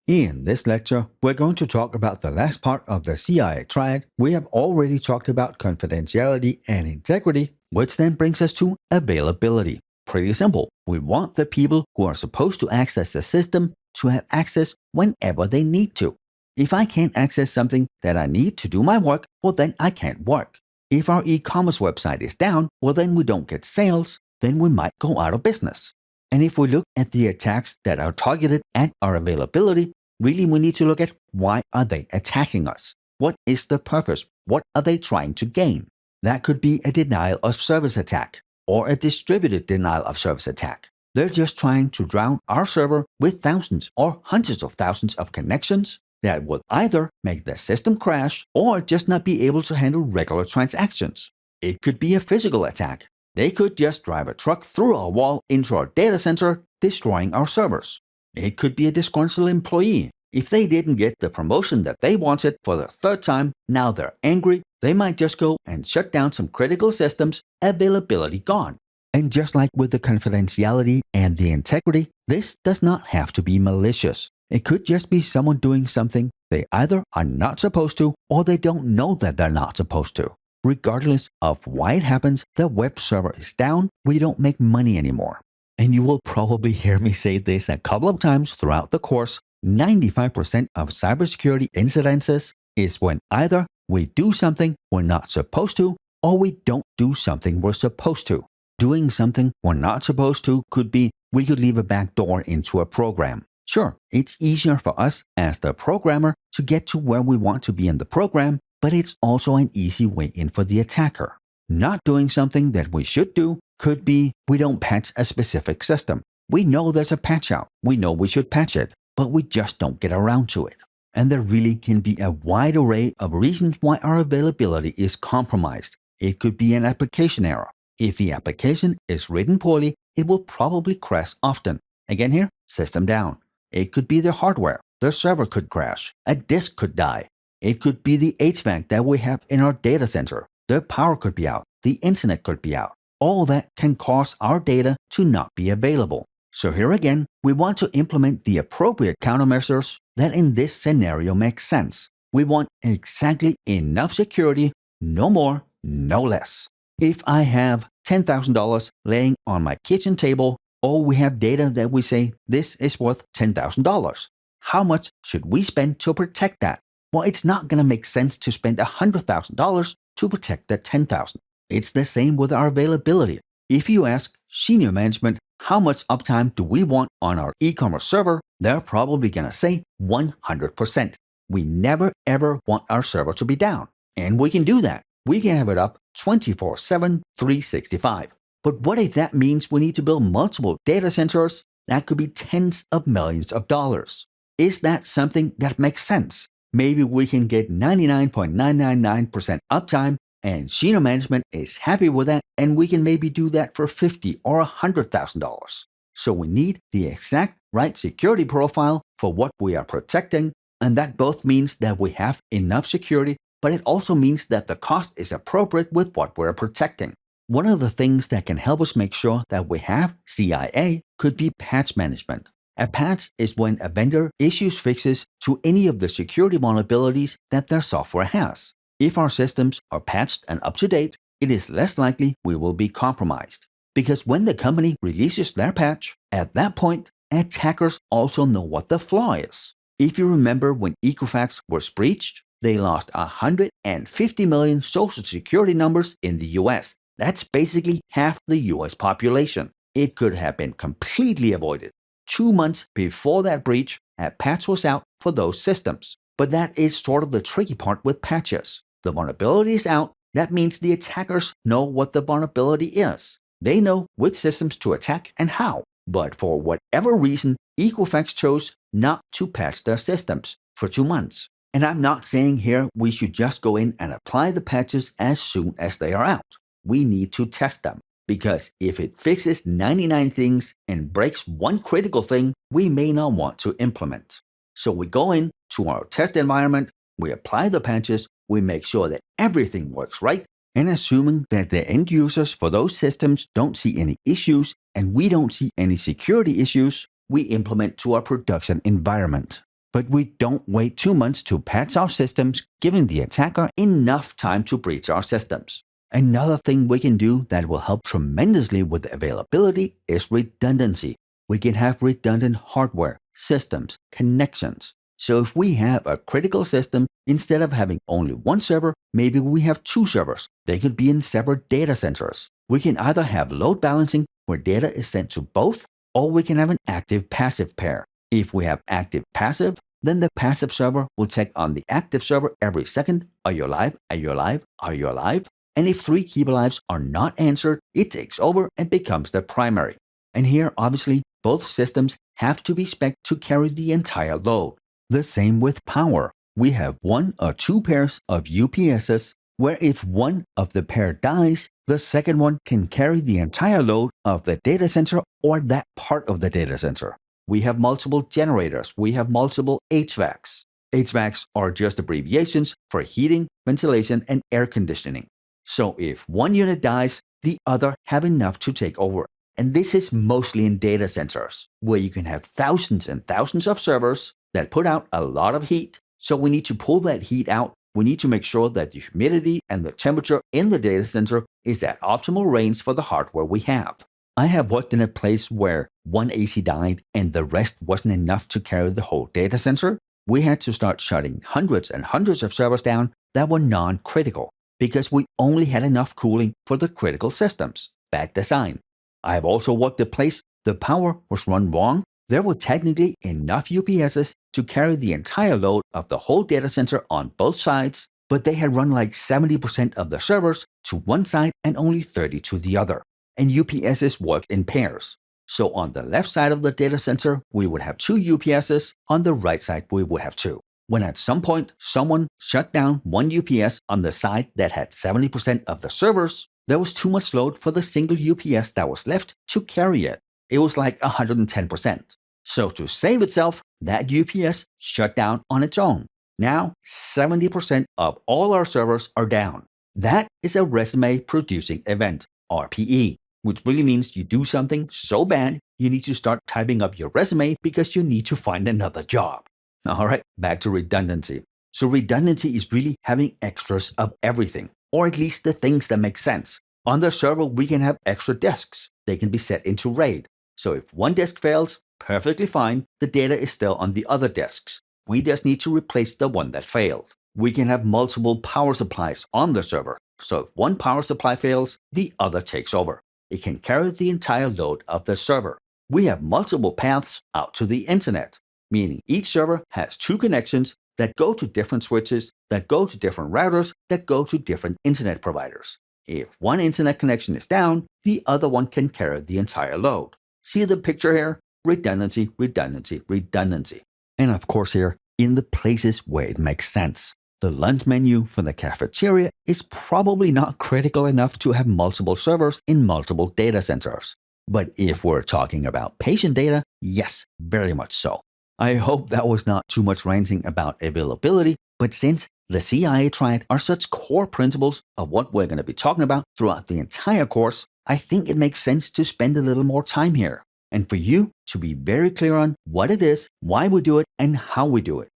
In this lecture, we're going to talk about the last part of the CIA Triad. We have already talked about confidentiality and integrity, which then brings us to availability. Pretty simple. We want the people who are supposed to access the system to have access whenever they need to. If I can't access something that I need to do my work, well then I can't work. If our e-commerce website is down, well then we don't get sales, then we might go out of business. And if we look at the attacks that are targeted at our availability, really we need to look at why are they attacking us? What is the purpose? What are they trying to gain? That could be a denial of service attack or a distributed denial of service attack. They're just trying to drown our server with thousands or hundreds of thousands of connections that would either make the system crash or just not be able to handle regular transactions. It could be a physical attack. They could just drive a truck through our wall into our data center, destroying our servers. It could be a disgruntled employee. If they didn't get the promotion that they wanted for the third time, now they're angry, they might just go and shut down some critical systems, availability gone. And just like with the confidentiality and the integrity, this does not have to be malicious. It could just be someone doing something they either are not supposed to or they don't know that they're not supposed to. Regardless of why it happens, the web server is down, we don't make money anymore. And you will probably hear me say this a couple of times throughout the course, 95% of cybersecurity incidences is when either we do something we're not supposed to or we don't do something we're supposed to. Doing something we're not supposed to could be we could leave a backdoor into a program. Sure, it's easier for us as the programmer to get to where we want to be in the program, but it's also an easy way in for the attacker. Not doing something that we should do could be we don't patch a specific system. We know there's a patch out. We know we should patch it, but we just don't get around to it. And there really can be a wide array of reasons why our availability is compromised. It could be an application error. If the application is written poorly, it will probably crash often. Again here, system down. It could be the hardware. The server could crash. A disk could die. It could be the HVAC that we have in our data center. The power could be out. The internet could be out. All that can cause our data to not be available. So here again, we want to implement the appropriate countermeasures that in this scenario make sense. We want exactly enough security, no more, no less. If I have $10,000 laying on my kitchen table, or we have data that we say this is worth $10,000, how much should we spend to protect that? Well, it's not going to make sense to spend $100,000 to protect that $10,000. It's the same with our availability. If you ask senior management, how much uptime do we want on our e-commerce server? They're probably going to say 100%. We never ever want our server to be down. And we can do that. We can have it up 24/7, 365. But what if that means we need to build multiple data centers? That could be tens of millions of dollars. Is that something that makes sense? Maybe we can get 99.999% uptime and senior management is happy with that, and we can maybe do that for $50,000 or $100,000. So we need the exact right security profile for what we are protecting, and that both means that we have enough security, but it also means that the cost is appropriate with what we're protecting. One of the things that can help us make sure that we have CIA could be patch management. A patch is when a vendor issues fixes to any of the security vulnerabilities that their software has. If our systems are patched and up to date, it is less likely we will be compromised. Because when the company releases their patch, at that point, attackers also know what the flaw is. If you remember when Equifax was breached, they lost 150 million social security numbers in the US. That's basically half the US population. It could have been completely avoided. 2 months before that breach, a patch was out for those systems. But that is sort of the tricky part with patches. The vulnerability is out. That means the attackers know what the vulnerability is. They know which systems to attack and how. But for whatever reason, Equifax chose not to patch their systems for 2 months. And I'm not saying here we should just go in and apply the patches as soon as they are out. We need to test them. Because if it fixes 99 things and breaks one critical thing, we may not want to implement. So we go in to our test environment, we apply the patches, we make sure that everything works right, and assuming that the end users for those systems don't see any issues and we don't see any security issues, we implement to our production environment. But we don't wait 2 months to patch our systems, giving the attacker enough time to breach our systems. Another thing we can do that will help tremendously with availability is redundancy. We can have redundant hardware, systems, connections. So if we have a critical system, instead of having only one server, maybe we have two servers. They could be in separate data centers. We can either have load balancing, where data is sent to both, or we can have an active-passive pair. If we have active-passive, then the passive server will check on the active server every second. Are you alive? Are you alive? Are you alive? And if 3 keep alives are not answered, it takes over and becomes the primary. And here, obviously, both systems have to be spec'd to carry the entire load. The same with power. We have 1 or 2 pairs of UPSs, where if one of the pair dies, the second one can carry the entire load of the data center or that part of the data center. We have multiple generators. We have multiple HVACs. HVACs are just abbreviations for heating, ventilation, and air conditioning. So if one unit dies, the other have enough to take over. And this is mostly in data centers, where you can have thousands and thousands of servers that put out a lot of heat. So we need to pull that heat out. We need to make sure that the humidity and the temperature in the data center is at optimal range for the hardware we have. I have worked in a place where one AC died and the rest wasn't enough to carry the whole data center. We had to start shutting hundreds and hundreds of servers down that were non-critical because we only had enough cooling for the critical systems. Bad design. I have also worked a place the power was run wrong. There were technically enough UPSs to carry the entire load of the whole data center on both sides, but they had run like 70% of the servers to one side and only 30 to the other. And UPSs work in pairs. So on the left side of the data center, we would have 2 UPSs. On the right side, we would have 2. When at some point, someone shut down one UPS on the side that had 70% of the servers, there was too much load for the single UPS that was left to carry it. It was like 110%. So to save itself, that UPS shut down on its own. Now, 70% of all our servers are down. That is a resume producing event, RPE, which really means you do something so bad, you need to start typing up your resume because you need to find another job. All right, back to redundancy. So redundancy is really having extras of everything, or at least the things that make sense. On the server, we can have extra disks. They can be set into RAID. So if one disk fails, perfectly fine, the data is still on the other disks. We just need to replace the one that failed. We can have multiple power supplies on the server. So if one power supply fails, the other takes over. It can carry the entire load of the server. We have multiple paths out to the internet, meaning each server has 2 connections that go to different switches, that go to different routers, that go to different internet providers. If one internet connection is down, the other one can carry the entire load. See the picture here? Redundancy, redundancy, redundancy. And of course here, in the places where it makes sense. The lunch menu for the cafeteria is probably not critical enough to have multiple servers in multiple data centers. But if we're talking about patient data, yes, very much so. I hope that was not too much ranting about availability, but since the CIA Triad are such core principles of what we're going to be talking about throughout the entire course, I think it makes sense to spend a little more time here, and for you to be very clear on what it is, why we do it, and how we do it.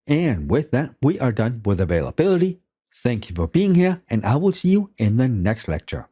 And with that, we are done with availability. Thank you for being here, and I will see you in the next lecture.